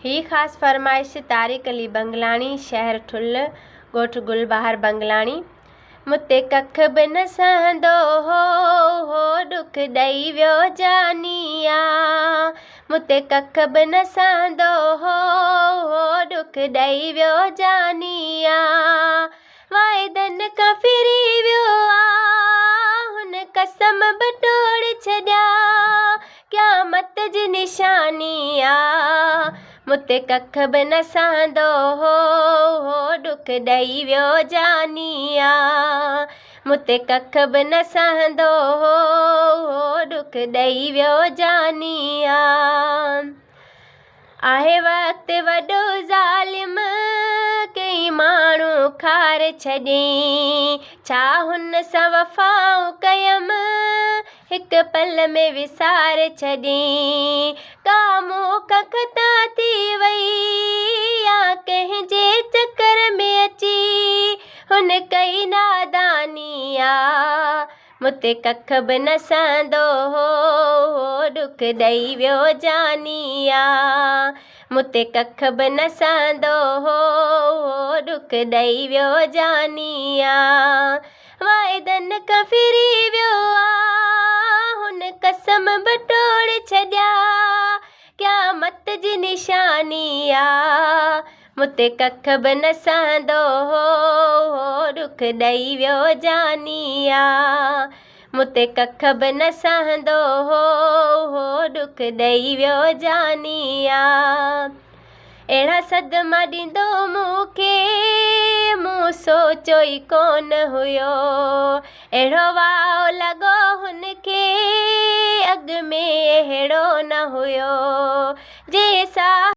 ही ख़ासि फ़रमाइश तारिक अली बंगलाणी, शहर ठुल, ॻोठु गुलबहार बंगलाणी। मुते कख बि न सहंदो हो ॾुख ॾेई वियो जानिया। मुते कख बि न सहंदो हो ॾुख ॾेई वियो जानिया। वाइदनि खां फिरी वियो हुन कसम बि तोड़े छॾिया, क़यामत जी निशानी आ। मुते कख बि न सहंदो हो ॾुख ॾेई वियो जानिया। मुते कख बि न सहंदो हो ॾुख ॾेई वियो जानिया। आहे वक़्तु वॾो ज़ालिम कई माण्हू खार छॾियईं, छा हुन सां वफ़ाऊं कयमि हिकु पल में विसारे छॾियईं। का मोह ख़ता थी वई या कंहिंजे चकर में अची हुन कई नादानी आ। मुते कख बि न सहंदो हो ॾुख ॾेई वियो जानिया। मुते कख बि न सहंदो हो ॾुख ॾेई वियो जानिया। वाइदनि खां फिरी वियो हुन कसम बि तोड़े छॾिया, क़यामत जी निशानी आ। मुते कख बि न सहंदो हो ॾुख ॾेई वियो जानिया। मुते कख बि न सहंदो हो ॾुख ॾेई वियो जानिया। अहिड़ा सदमा ॾींदो मूंखे मूं सोचियो ई कोन हुयो, अहिड़ो वाओ लॻो हुनखे अॻ में अहिड़ो न हुयो। जंहिंसां